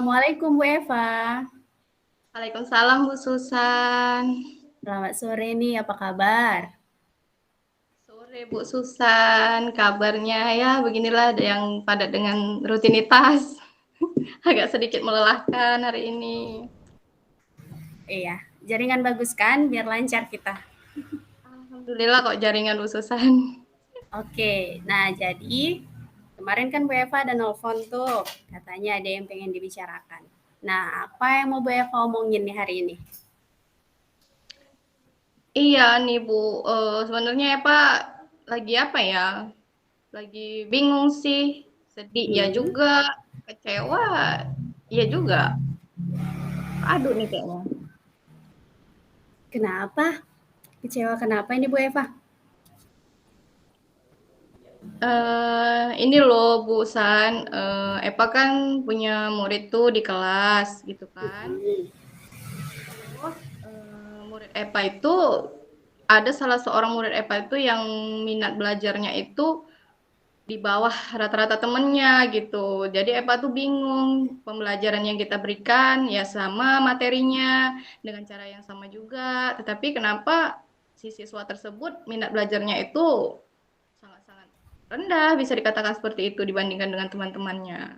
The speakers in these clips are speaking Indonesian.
Assalamualaikum Bu Eva. Waalaikumsalam Bu Susan. Selamat sore nih, apa kabar? Sore Bu Susan, kabarnya ya beginilah ada yang padat dengan rutinitas. Agak sedikit melelahkan hari ini. Iya, jaringan bagus kan? Biar lancar kita. Alhamdulillah kok jaringan Bu Susan. Oke, nah jadi kemarin kan Bu Eva ada nelfon tuh, katanya ada yang pengen dibicarakan. Nah, apa yang mau Bu Eva omongin nih hari ini? Iya nih Bu, sebenarnya ya Pak lagi apa ya? Lagi bingung sih, sedih ya Hmm, juga, kecewa ya juga. Aduh nih kayaknya. kenapa? Kecewa kenapa ini Bu Eva? Ini loh Bu San, Epa kan punya murid tuh di kelas gitu kan. Hmm. Terus murid Epa itu ada salah seorang murid Epa itu yang minat belajarnya itu di bawah rata-rata temennya gitu. Jadi Epa tuh bingung pembelajaran yang kita berikan ya sama materinya dengan cara yang sama juga. Tetapi kenapa si siswa tersebut minat belajarnya itu sangat-sangat rendah bisa dikatakan seperti itu dibandingkan dengan teman-temannya.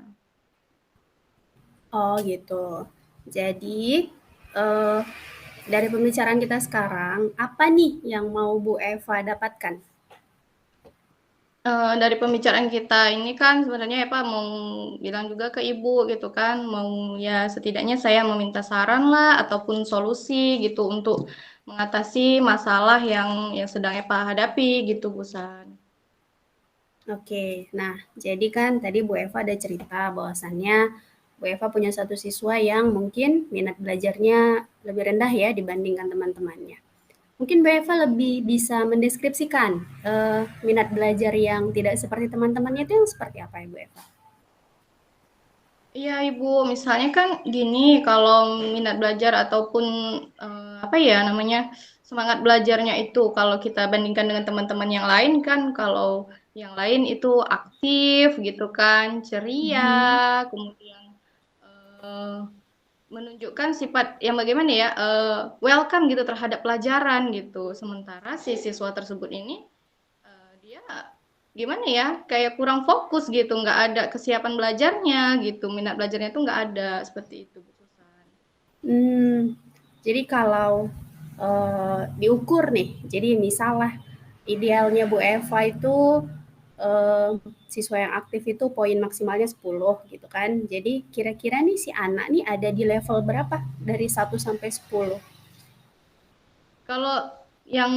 Oh gitu. Jadi, eh, dari pembicaraan kita sekarang, apa nih yang mau Bu Eva dapatkan? Dari pembicaraan kita ini kan sebenarnya Eva mau bilang juga ke ibu gitu kan, mau ya setidaknya saya meminta saran lah ataupun solusi gitu untuk mengatasi masalah yang sedang Eva hadapi gitu, Busan. Oke, nah jadi kan tadi Bu Eva ada cerita bahwasannya Bu Eva punya satu siswa yang mungkin minat belajarnya lebih rendah ya dibandingkan teman-temannya. Mungkin Bu Eva lebih bisa mendeskripsikan minat belajar yang tidak seperti teman-temannya itu yang seperti apa ya Bu Eva? Iya Ibu, misalnya kan gini, kalau minat belajar ataupun apa ya namanya semangat belajarnya itu, kalau kita bandingkan dengan teman-teman yang lain kan, kalau yang lain itu aktif gitu kan, ceria, Mhm. kemudian eh, menunjukkan sifat yang bagaimana ya, welcome gitu terhadap pelajaran gitu. Sementara si siswa tersebut ini dia gimana ya, kayak kurang fokus gitu, nggak ada kesiapan belajarnya gitu, minat belajarnya tuh nggak ada, seperti itu Bu Susan. Jadi kalau diukur nih, jadi misalnya idealnya Bu Eva itu eh, siswa yang aktif itu poin maksimalnya 10 gitu kan. Jadi kira-kira nih si anak nih ada di level berapa dari 1 sampai 10? Kalau yang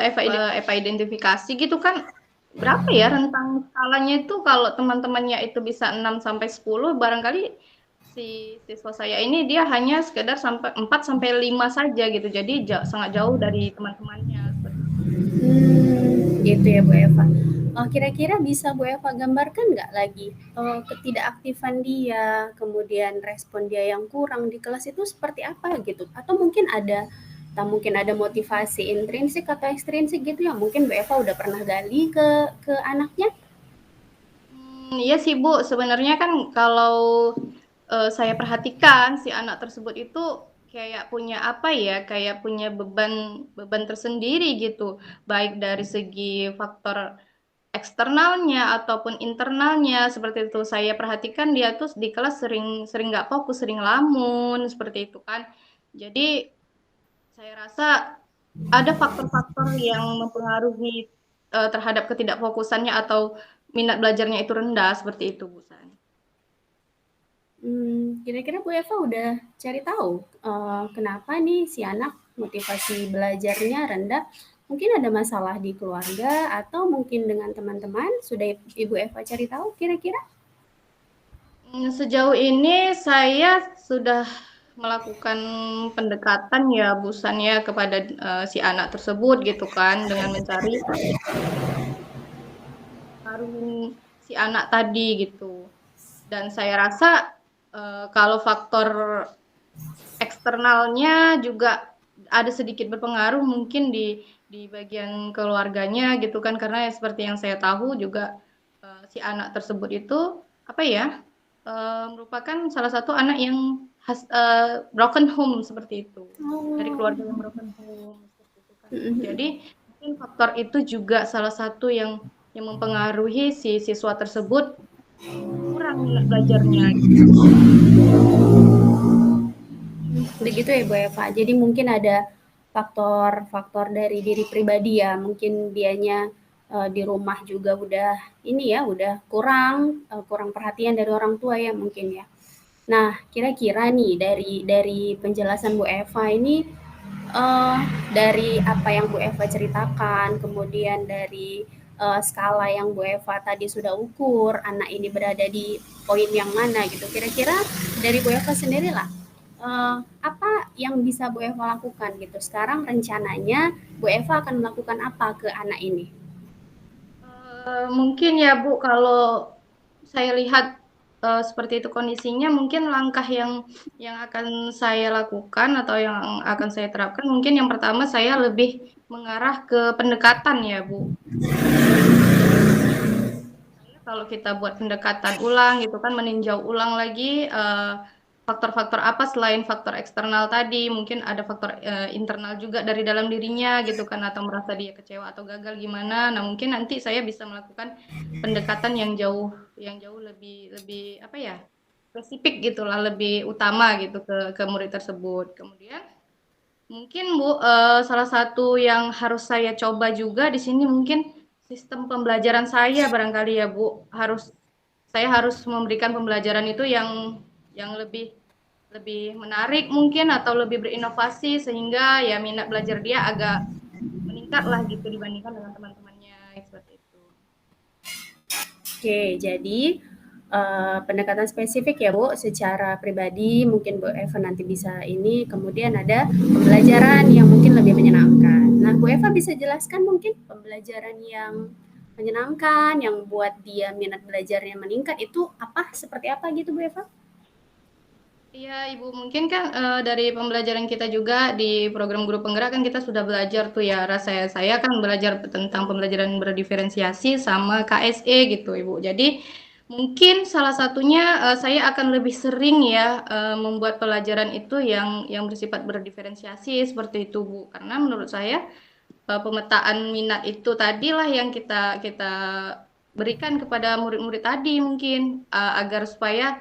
Eva identifikasi gitu kan berapa ya rentang skalanya itu kalau teman-temannya itu bisa 6 sampai 10 barangkali si siswa saya ini dia hanya sekedar sampai 4 sampai 5 saja gitu. Jadi sangat jauh dari teman-temannya seperti itu. Gitu ya Bu Eva. Kira-kira bisa Bu Eva gambarkan nggak lagi ketidakaktifan dia, kemudian respon dia yang kurang di kelas itu seperti apa gitu? Atau mungkin ada tak mungkin ada motivasi intrinsik atau ekstrinsik gitu yang mungkin Bu Eva udah pernah gali ke anaknya? Iya sih Bu, sebenarnya kan kalau saya perhatikan si anak tersebut itu kayak punya apa ya, kayak punya beban beban tersendiri gitu, baik dari segi faktor eksternalnya ataupun internalnya seperti itu. Saya perhatikan dia tuh di kelas sering sering nggak fokus, sering lamun seperti itu kan. Jadi saya rasa ada faktor-faktor yang mempengaruhi terhadap ketidakfokusannya atau minat belajarnya itu rendah seperti itu, Bu San. Kira-kira Bu Eva udah cari tahu kenapa nih si anak motivasi belajarnya rendah? Mungkin ada masalah di keluarga atau mungkin dengan teman-teman? Sudah Ibu Eva cari tahu kira-kira? Sejauh ini saya sudah melakukan pendekatan ya, Bu San ya kepada si anak tersebut gitu kan dengan mencari pengaruh si anak tadi gitu. Dan saya rasa kalau faktor eksternalnya juga ada sedikit berpengaruh mungkin di bagian keluarganya gitu kan karena ya seperti yang saya tahu juga si anak tersebut itu apa ya? merupakan salah satu anak yang broken home seperti itu, dari Oh. keluarga yang broken home seperti itu kan, Ibu. Mhm. Jadi mungkin faktor itu juga salah satu yang mempengaruhi si siswa tersebut kurang minat belajarnya gitu. Begitu ya Bu Eva. Jadi mungkin ada faktor-faktor dari diri pribadi ya. Mungkin dianya di rumah juga udah ini ya, udah kurang perhatian dari orang tua ya mungkin ya. Nah, kira-kira nih dari penjelasan Bu Eva ini dari apa yang Bu Eva ceritakan, kemudian dari skala yang Bu Eva tadi sudah ukur, anak ini berada di poin yang mana gitu. Kira-kira dari Bu Eva sendiri lah, apa yang bisa Bu Eva lakukan gitu. Sekarang rencananya Bu Eva akan melakukan apa ke anak ini? Mungkin ya Bu, kalau saya lihat seperti itu kondisinya, mungkin langkah yang akan saya lakukan atau yang akan saya terapkan, mungkin yang pertama saya lebih mengarah ke pendekatan ya Bu. Kalau kita buat pendekatan ulang gitu kan, meninjau ulang lagi faktor-faktor apa selain faktor eksternal tadi, mungkin ada faktor internal juga dari dalam dirinya gitu kan, atau merasa dia kecewa atau gagal gimana. Nah, mungkin nanti saya bisa melakukan pendekatan yang jauh lebih lebih apa ya? Spesifik gitulah, lebih utama gitu ke murid tersebut. Kemudian mungkin Bu, salah satu yang harus saya coba juga di sini mungkin sistem pembelajaran saya barangkali ya Bu, saya harus memberikan pembelajaran itu yang lebih lebih menarik mungkin atau lebih berinovasi sehingga ya minat belajar dia agak meningkat lah gitu dibandingkan dengan teman-temannya seperti itu. Oke, jadi pendekatan spesifik ya Bu, secara pribadi mungkin Bu Eva nanti bisa ini, kemudian ada pembelajaran yang mungkin lebih menyenangkan. Nah, Bu Eva bisa jelaskan mungkin pembelajaran yang menyenangkan, yang buat dia minat belajarnya meningkat itu apa, seperti apa gitu Bu Eva? Iya, Ibu, mungkin kan dari pembelajaran kita juga di program guru penggerak kan kita sudah belajar tuh ya. Saya kan belajar tentang pembelajaran berdiferensiasi sama KSE gitu, Ibu. Jadi mungkin salah satunya saya akan lebih sering ya membuat pelajaran itu yang bersifat berdiferensiasi seperti itu, Bu. Karena menurut saya pemetaan minat itu tadilah yang kita kita berikan kepada murid-murid tadi mungkin agar supaya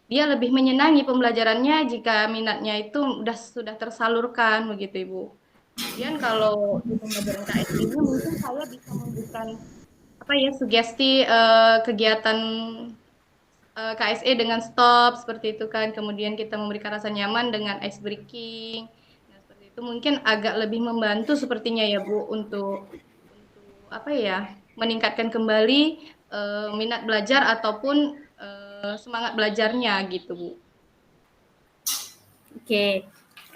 dia lebih menyenangi pembelajarannya jika minatnya itu sudah tersalurkan begitu Ibu. Kemudian kalau di pembelajaran KSI-nya mungkin saya bisa memberikan apa ya sugesti kegiatan KSE dengan stop seperti itu kan. Kemudian kita memberikan rasa nyaman dengan ice breaking. Nah, seperti itu mungkin agak lebih membantu sepertinya ya Bu untuk apa ya meningkatkan kembali minat belajar ataupun semangat belajarnya gitu Bu. Oke,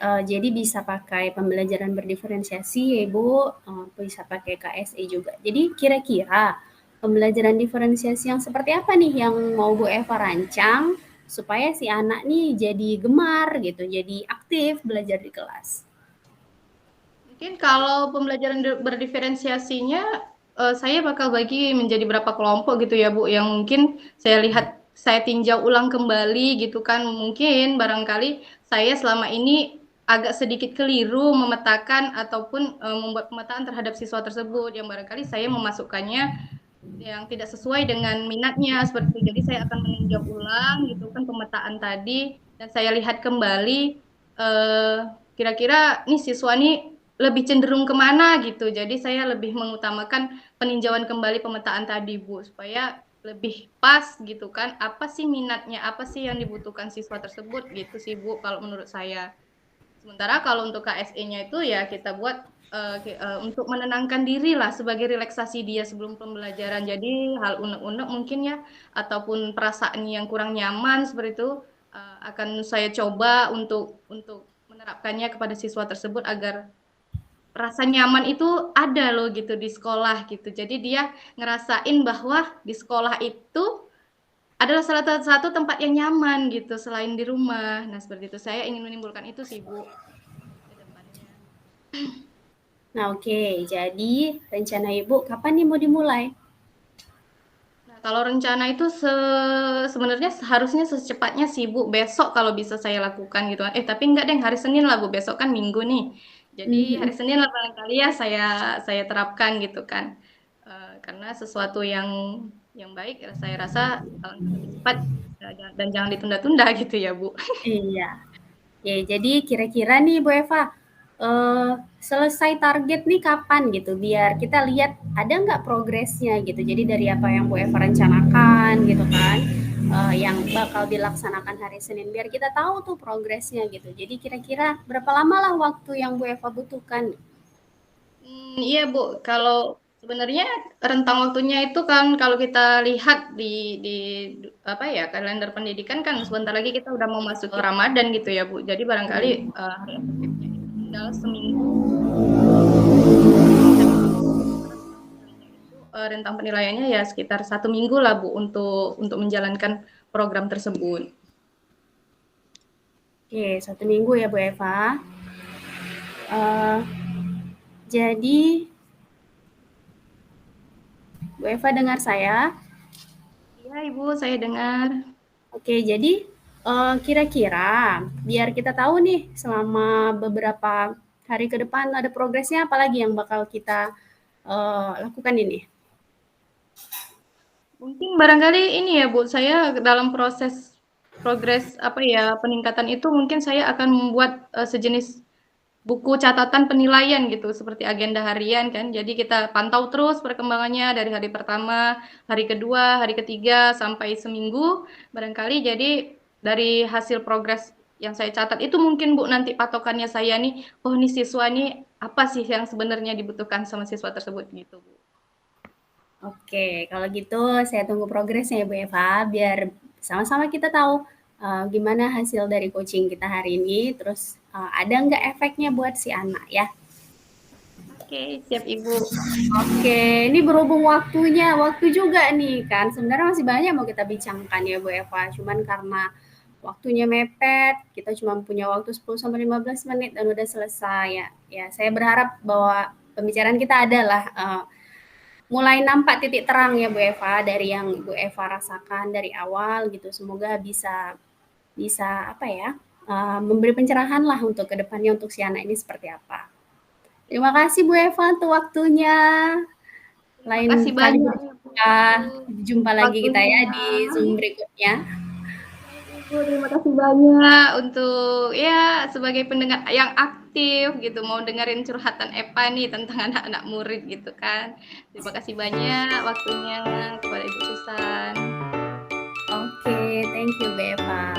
jadi bisa pakai pembelajaran berdiferensiasi ya Ibu, bisa pakai KSE juga. Jadi kira-kira pembelajaran diferensiasi yang seperti apa nih yang mau Bu Eva rancang supaya si anak nih jadi gemar gitu, jadi aktif belajar di kelas? Mungkin kalau pembelajaran berdiferensiasinya, saya bakal bagi menjadi berapa kelompok gitu ya Bu, yang mungkin saya tinjau ulang kembali gitu kan, mungkin barangkali saya selama ini agak sedikit keliru memetakan ataupun membuat pemetaan terhadap siswa tersebut, yang barangkali saya memasukkannya yang tidak sesuai dengan minatnya seperti itu. Jadi saya akan meninjau ulang gitu kan pemetaan tadi dan saya lihat kembali kira-kira nih siswa nih lebih cenderung kemana gitu. Jadi saya lebih mengutamakan peninjauan kembali pemetaan tadi Bu supaya lebih pas gitu kan apa sih minatnya apa sih yang dibutuhkan siswa tersebut gitu sih Bu kalau menurut saya. Sementara kalau untuk KSE-nya itu ya kita buat untuk menenangkan diri lah sebagai relaksasi dia sebelum pembelajaran. Jadi hal unek-unek mungkin ya ataupun perasaan yang kurang nyaman seperti itu akan saya coba untuk menerapkannya kepada siswa tersebut agar rasa nyaman itu ada loh gitu di sekolah gitu. Jadi dia ngerasain bahwa di sekolah itu adalah salah satu tempat yang nyaman gitu selain di rumah. Nah, seperti itu. Saya ingin menimbulkan itu sih, Bu, ke depannya. Nah, oke, jadi rencana Ibu kapan nih mau dimulai? kalau rencana itu sebenarnya seharusnya secepatnya sih Bu, besok kalau bisa saya lakukan gitu kan. Tapi enggak deh, hari Senin lah Bu, besok kan Minggu nih. Jadi hari Mhm. Senin lah barangkali ya saya terapkan gitu kan. Karena sesuatu yang baik ya saya rasa lebih cepat dan jangan ditunda-tunda gitu ya Bu. Iya. Ya, jadi kira-kira nih Bu Eva, selesai target nih kapan gitu? Biar kita lihat ada nggak progresnya gitu. Jadi dari apa yang Bu Eva rencanakan gitu kan, yang bakal dilaksanakan hari Senin, biar kita tahu tuh progresnya gitu. Jadi kira-kira berapa lama lah waktu yang Bu Eva butuhkan? Iya Bu, kalau sebenarnya rentang waktunya itu kan kalau kita lihat di apa ya kalender pendidikan kan sebentar lagi kita udah mau masuk ke Ramadan gitu ya Bu. Jadi barangkali hari efektifnya itu tinggal seminggu. Rentang penilaiannya ya sekitar 1 minggu lah Bu untuk menjalankan program tersebut. Oke, 1 minggu ya Bu Eva. Eh, jadi Bu Eva dengar saya? Iya Ibu, saya dengar. Oke, jadi kira-kira biar kita tahu nih selama beberapa hari ke depan ada progresnya apalagi yang bakal kita lakukan ini. Mungkin barangkali ini ya Bu, saya dalam proses progres apa ya peningkatan itu mungkin saya akan membuat sejenis buku catatan penilaian gitu seperti agenda harian kan. Jadi kita pantau terus perkembangannya dari hari pertama, hari kedua, hari ketiga sampai seminggu barangkali. Jadi dari hasil progres yang saya catat itu mungkin Bu nanti patokannya saya nih, oh nih siswa nih apa sih yang sebenarnya dibutuhkan sama siswa tersebut gitu Bu. Oke, kalau gitu saya tunggu progresnya ya Bu Eva, biar sama-sama kita tahu gimana hasil dari coaching kita hari ini, terus ada nggak efeknya buat si anak ya. Oke, siap Ibu. Oke, ini berhubung waktunya, waktu juga nih kan. Sebenarnya masih banyak mau kita bincangkan ya Bu Eva, cuman karena waktunya mepet, kita cuma punya waktu 10 sampai 15 menit dan udah selesai ya. Ya, saya berharap bahwa pembicaraan kita adalah mulai nampak titik terang ya Bu Eva dari yang Bu Eva rasakan dari awal gitu. Semoga bisa bisa apa ya? Memberi pencerahan lah untuk kedepannya untuk si anak ini seperti apa. Terima kasih Bu Eva untuk waktunya. Terima Lain kasih kali banyak ya Bu. berjumpa, jumpa lagi kita Waktunya. ya di Zoom berikutnya. Baik Ibu, terima kasih banyak untuk ya sebagai pendengar yang aktif gitu mau dengerin curhatan Eva nih tentang anak-anak murid gitu kan. Terima kasih banyak waktunya kepada Ibu Susan. Oke, thank you Beva.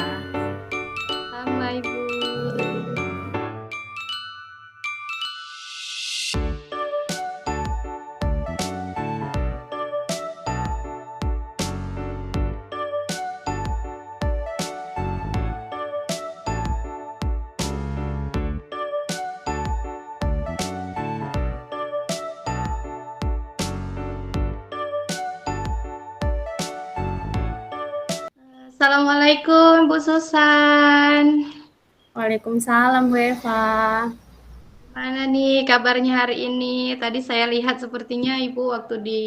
Sama Ibu. Assalamualaikum Bu Susan. Waalaikumsalam Bu Eva. Mana nih kabarnya hari ini? Tadi saya lihat sepertinya Ibu waktu di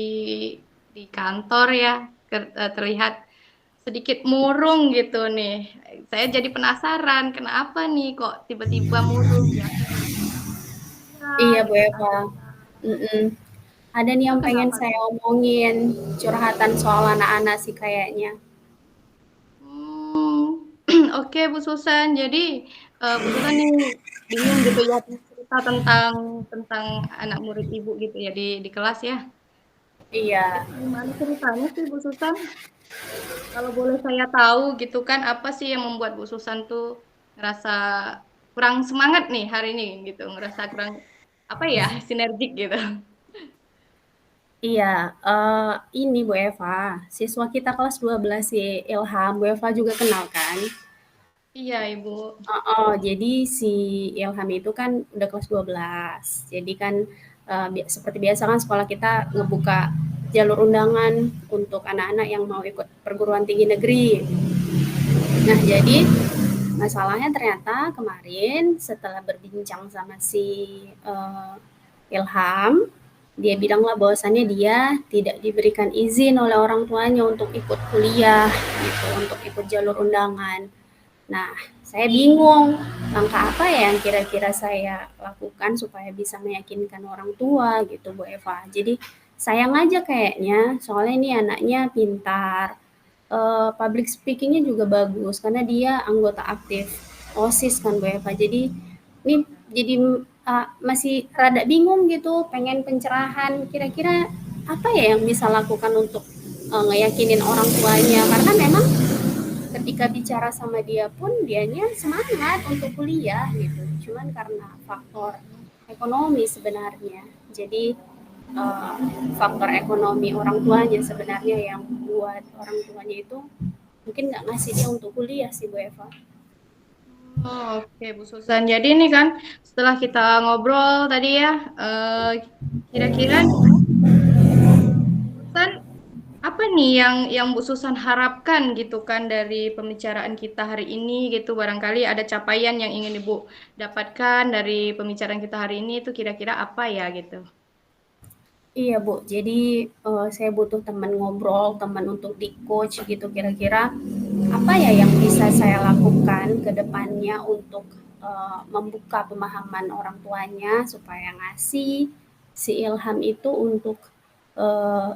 kantor ya terlihat sedikit murung gitu nih. Saya jadi penasaran kenapa nih kok tiba-tiba murung ya? Iya Ya Bu gitu kan. Eva. Mm-mm. Ada nih Itu yang pengen kenapa saya tuh? omongin, curhatan soal anak-anak sih kayaknya. Hmm, oke Bu Susan. Jadi Bu Susan nih bingung gitu ya cerita tentang anak murid Ibu gitu ya di kelas ya. Iya, Gimana ceritanya sih Bu Susan? Kalau boleh saya tahu gitu kan, apa sih yang membuat Bu Susan tuh ngerasa kurang semangat nih hari ini gitu, ngerasa kurang apa ya, sinergik gitu. iya. Ini Bu Eva, siswa kita kelas 12 si Ilham, Bu Eva juga kenal kan? Iya, Ibu. Oh, jadi si Ilham itu kan udah kelas 12. Jadi kan seperti biasa kan sekolah kita ngebuka jalur undangan untuk anak-anak yang mau ikut perguruan tinggi negeri. Nah, jadi masalahnya ternyata kemarin setelah berbincang sama si Ilham, Dia bilanglah bahwasannya dia tidak diberikan izin oleh orang tuanya untuk ikut kuliah gitu, untuk ikut jalur undangan. Nah, saya bingung langkah apa ya yang kira-kira saya lakukan supaya bisa meyakinkan orang tua gitu Bu Eva. Jadi sayang aja kayaknya, soalnya ini anaknya pintar, public speaking-nya juga bagus karena dia anggota aktif OSIS kan Bu Eva. Jadi ini jadi masih rada bingung gitu, pengen pencerahan. Kira-kira apa ya yang bisa lakukan untuk ngeyakinin orang tuanya? Karena memang ketika bicara sama dia pun dianya semangat untuk kuliah gitu. Cuman karena faktor ekonomi sebenarnya. Jadi uh, faktor ekonomi orang tuanya sebenarnya yang buat orang tuanya itu mungkin nggak ngasih dia untuk kuliah sih Bu Eva. Oh, oke Bu Susan. Jadi ini kan setelah kita ngobrol tadi ya, kira-kira Susan apa nih yang Bu Susan harapkan gitu kan dari pembicaraan kita hari ini gitu, barangkali ada capaian yang ingin Ibu dapatkan dari pembicaraan kita hari ini itu kira-kira apa ya gitu. Iya Bu, jadi saya butuh teman ngobrol, teman untuk di coach gitu kira-kira apa ya yang bisa saya lakukan ke depannya untuk membuka pemahaman orang tuanya supaya ngasih si Ilham itu untuk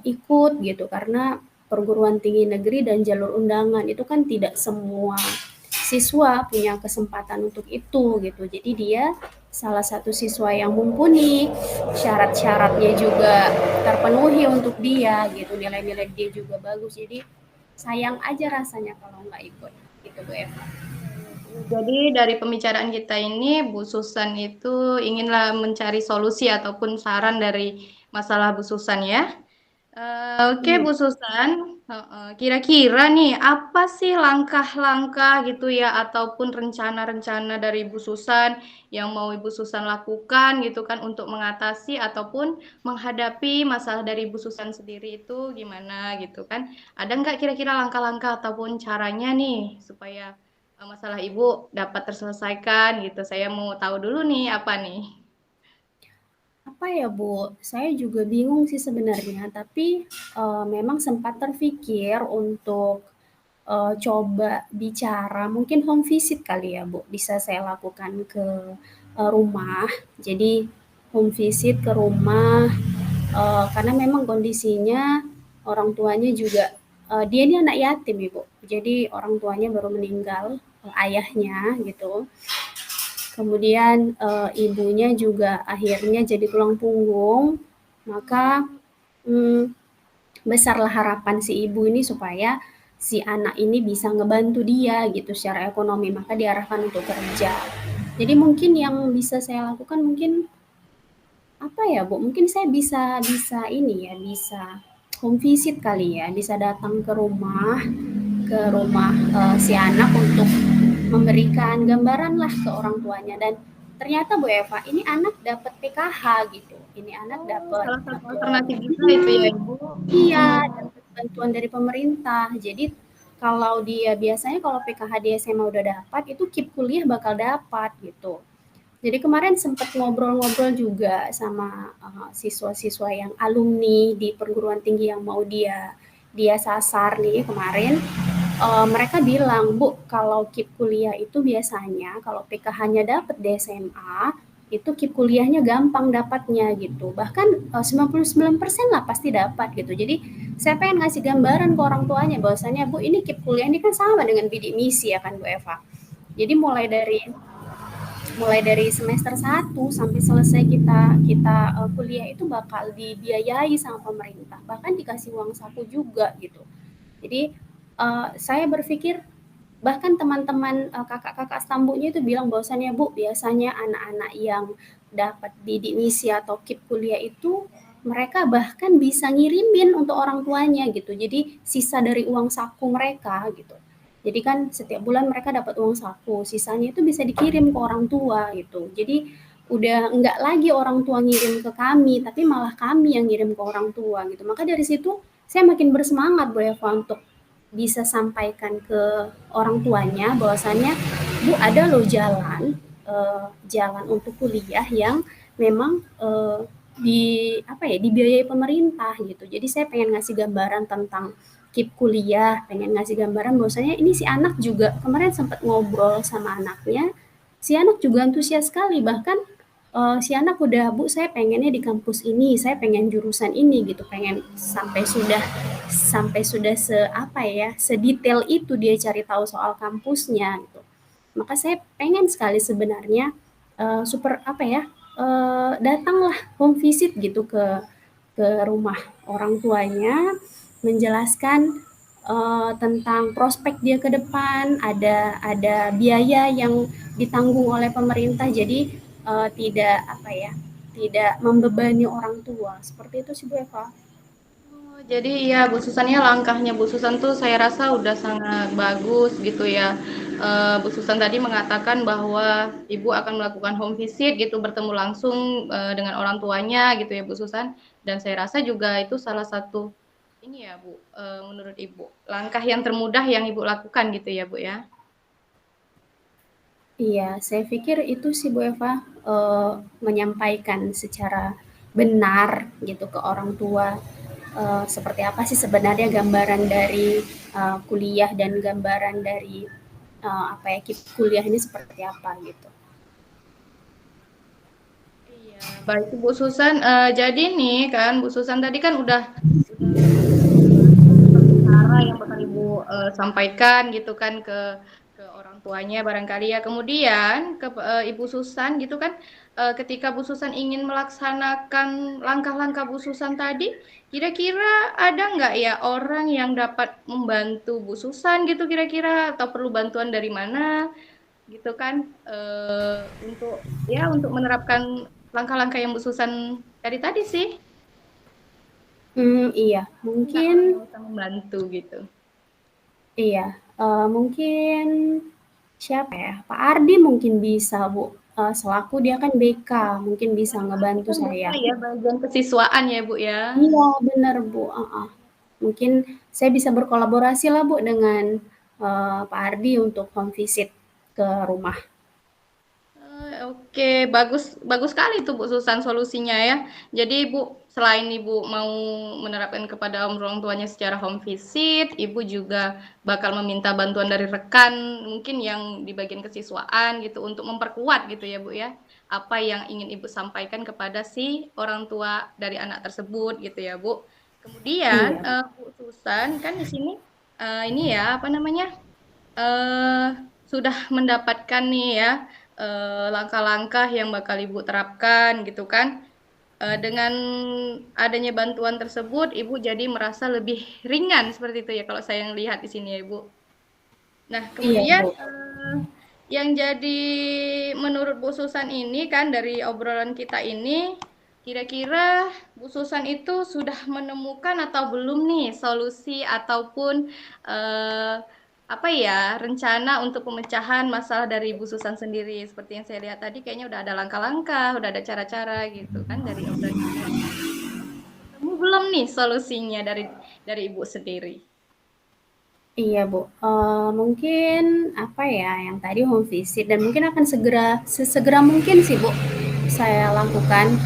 ikut gitu karena perguruan tinggi negeri dan jalur undangan itu kan tidak semua siswa punya kesempatan untuk itu gitu. Jadi dia salah satu siswa yang mumpuni, syarat-syaratnya juga terpenuhi untuk dia gitu, nilai-nilai dia juga bagus. Jadi sayang aja rasanya kalau nggak ikut gitu Bu Eva. Jadi dari pembicaraan kita ini Bu Susan itu inginlah mencari solusi ataupun saran dari masalah Bu Susan ya. Oke Iya. Bu Susan, kira-kira nih apa sih langkah-langkah gitu ya ataupun rencana-rencana dari Bu Susan yang mau Ibu Susan lakukan gitu kan untuk mengatasi ataupun menghadapi masalah dari Bu Susan sendiri itu gimana gitu kan? Ada nggak kira-kira langkah-langkah ataupun caranya nih supaya masalah Ibu dapat terselesaikan gitu? Saya mau tahu dulu nih apa nih? Apa ya Bu, saya juga bingung sih sebenarnya, tapi memang sempat terfikir untuk coba bicara, mungkin home visit kali ya Bu, bisa saya lakukan ke rumah. Jadi home visit ke rumah, karena memang kondisinya orang tuanya juga, dia ini anak yatim Ibu, jadi orang tuanya baru meninggal, ayahnya gitu. Kemudian ibunya juga akhirnya jadi tulang punggung, maka hmm, besarlah harapan si ibu ini supaya si anak ini bisa ngebantu dia gitu secara ekonomi, maka diarahkan untuk kerja. Jadi mungkin yang bisa saya lakukan mungkin apa ya Bu? Mungkin saya bisa bisa ini ya, bisa home visit kali ya, bisa datang ke rumah si anak untuk memberikan gambaran lah ke orang tuanya dan ternyata Bu Eva ini anak dapat PKH gitu. Ini anak Oh, dapat salah satu dapat alternatif juga itu ya Ibu. iya, dapat bantuan dari pemerintah. Jadi kalau dia biasanya kalau PKH di SMA udah dapat, itu KIP kuliah bakal dapat gitu. Jadi kemarin sempat ngobrol-ngobrol juga sama siswa-siswa yang alumni di perguruan tinggi yang mau dia dia sasar nih kemarin. Mereka bilang, Bu, kalau KIP kuliah itu biasanya kalau PKH-nya dapat di SMA, itu KIP kuliahnya gampang dapatnya gitu. Bahkan 99% lah pasti dapat gitu. Jadi saya pengen ngasih gambaran ke orang tuanya bahwasanya Bu ini KIP kuliah ini kan sama dengan bidik misi ya kan Bu Eva. Jadi mulai dari semester 1 sampai selesai kita kita kuliah itu bakal dibiayai sama pemerintah. Bahkan dikasih uang saku juga gitu. Jadi saya berpikir bahkan teman-teman kakak-kakak stambunya itu bilang bahwasannya Bu biasanya anak-anak yang dapat bidik misi atau KIP kuliah itu mereka bahkan bisa ngirimin untuk orang tuanya gitu. Jadi sisa dari uang saku mereka gitu. Jadi kan setiap bulan mereka dapat uang saku, sisanya itu bisa dikirim ke orang tua gitu. Jadi udah enggak lagi orang tua ngirim ke kami, tapi malah kami yang ngirim ke orang tua gitu. Maka dari situ saya makin bersemangat Bu Eva untuk bisa sampaikan ke orang tuanya bahwasannya Bu ada loh jalan jalan untuk kuliah yang memang dibiayai pemerintah gitu. Jadi saya pengen ngasih gambaran tentang KIP kuliah, pengen ngasih gambaran bahwasanya ini si anak juga kemarin sempat ngobrol sama anaknya, si anak juga antusias sekali bahkan si anak udah Bu saya pengennya di kampus ini, saya pengen jurusan ini gitu, pengen sampai sudah apa ya sedetail itu dia cari tahu soal kampusnya gitu. Maka saya pengen sekali sebenarnya super apa ya datanglah home visit gitu ke rumah orang tuanya, menjelaskan tentang prospek dia ke depan, ada biaya yang ditanggung oleh pemerintah, jadi tidak apa ya, tidak membebani orang tua. Seperti itu sih Bu Eva. Oh, jadi ya Bu Susan ya langkahnya Bu Susan tuh saya rasa udah sangat bagus gitu ya. Bu Susan tadi mengatakan bahwa Ibu akan melakukan home visit gitu, bertemu langsung dengan orang tuanya gitu ya Bu Susan. Dan saya rasa juga itu salah satu ini ya Bu, menurut Ibu langkah yang termudah yang Ibu lakukan gitu ya Bu ya. Iya, saya pikir itu sih Bu Eva, menyampaikan secara benar gitu ke orang tua, seperti apa sih sebenarnya gambaran dari kuliah dan gambaran dari apa ya kuliah ini seperti apa gitu. Iya, baik Bu Susan. Jadi nih kan Bu Susan tadi kan udah seperti cara yang bakal Ibu sampaikan gitu kan ke orang tuanya barangkali ya. Kemudian ke Ibu Susan gitu kan, ketika Bu Susan ingin melaksanakan langkah-langkah Bu Susan tadi, kira-kira ada nggak ya orang yang dapat membantu Bu Susan gitu kira-kira atau perlu bantuan dari mana gitu kan untuk ya untuk menerapkan langkah-langkah yang Bu Susan tadi sih. Iya, Enggak mungkin orang yang bisa membantu gitu. iya, mungkin siapa ya, Pak Ardi mungkin bisa, Bu, selaku dia kan BK, mungkin bisa Arti ngebantu kan saya. BK ya, bagian kesiswaan ya Bu ya. Iya, bener, Bu, heeh. Mungkin saya bisa berkolaborasi lah Bu, dengan, Pak Ardi untuk home visit ke rumah. Oke, bagus bagus sekali tuh Bu Susan solusinya ya. Jadi Ibu selain Ibu mau menerapkan kepada orang tuanya secara home visit, Ibu juga bakal meminta bantuan dari rekan mungkin yang di bagian kesiswaan gitu untuk memperkuat gitu ya Bu ya. Apa yang ingin Ibu sampaikan kepada si orang tua dari anak tersebut gitu ya Bu. Kemudian Iya. Bu Susan kan di sini ini ya apa namanya? eh sudah mendapatkan nih ya langkah-langkah yang bakal Ibu terapkan gitu kan. Dengan adanya bantuan tersebut, Ibu jadi merasa lebih ringan seperti itu ya kalau saya lihat di sini ya Ibu. Nah, Iya, kemudian Bu. yang jadi menurut Bu Susan ini kan dari obrolan kita ini, kira-kira Bu Susan itu sudah menemukan atau belum nih solusi ataupun eh, apa ya rencana untuk pemecahan masalah dari Bu Susan sendiri? Seperti yang saya lihat tadi, kayaknya udah ada langkah-langkah, udah ada cara-cara gitu kan dari obrolan kita. Ketemu belum nih solusinya dari Ibu sendiri? Iya, Bu. Mungkin apa ya, yang tadi home visit dan mungkin akan sesegera mungkin sih, Bu, saya lakukan.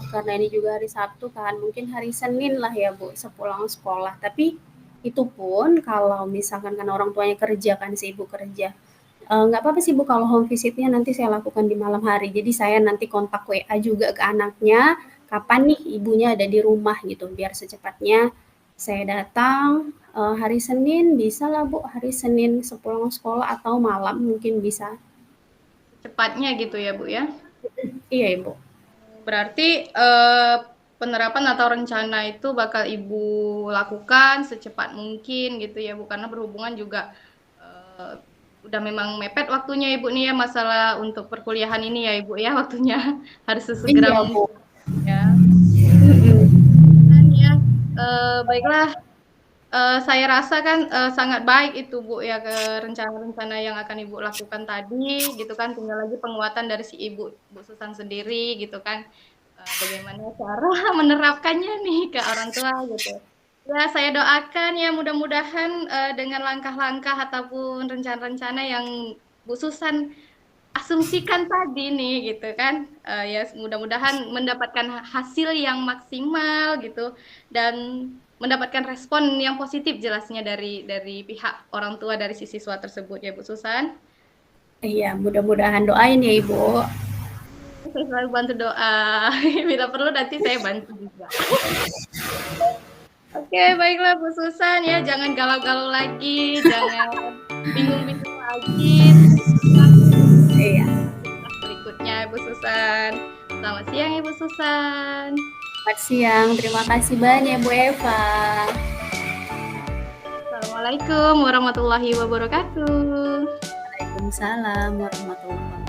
Karena ini juga hari Sabtu kan, mungkin hari Senin lah ya, Bu, sepulang sekolah. Tapi itu pun kalau misalkan kan orang tuanya kerja kan, si ibu kerja. Nggak apa-apa sih Bu kalau home visit-nya nanti saya lakukan di malam hari. Jadi saya nanti kontak WA juga ke anaknya, kapan nih ibunya ada di rumah gitu, biar secepatnya saya datang, hari Senin bisa lah Bu, hari Senin sepulang sekolah atau malam mungkin bisa. Cepatnya gitu ya Bu ya? Iya Ibu. Berarti penerapan atau rencana itu bakal Ibu lakukan secepat mungkin gitu ya Bu, karena berhubungan juga eh, udah memang mepet waktunya Ibu nih ya masalah untuk perkuliahan ini ya Ibu ya waktunya harus sesegera Iya Bu. mungkin ya. Mhm. Dan ya baiklah. Saya rasa kan sangat baik itu Bu ya ke rencana-rencana yang akan Ibu lakukan tadi gitu kan tinggal lagi penguatan dari si Ibu Bu Susan sendiri gitu kan. Bagaimana cara menerapkannya nih ke orang tua gitu. Ya saya doakan ya mudah-mudahan dengan langkah-langkah ataupun rencana-rencana yang Bu Susan asumsikan tadi nih gitu kan. Ya mudah-mudahan mendapatkan hasil yang maksimal gitu dan mendapatkan respon yang positif jelasnya dari pihak orang tua dari si siswa tersebut ya Bu Susan. Iya, mudah-mudahan doain ya Ibu. Saya selalu bantu doa. Bila perlu nanti saya bantu juga. Oke, baiklah Bu Susan ya, jangan galau-galau lagi, jangan bingung-bingung lagi. Iya, Berikutnya Ibu Susan. Selamat siang Ibu Susan. selamat siang. Terima kasih banyak Bu Eva. Assalamualaikum warahmatullahi wabarakatuh. Waalaikumsalam warahmatullahi wabarakatuh.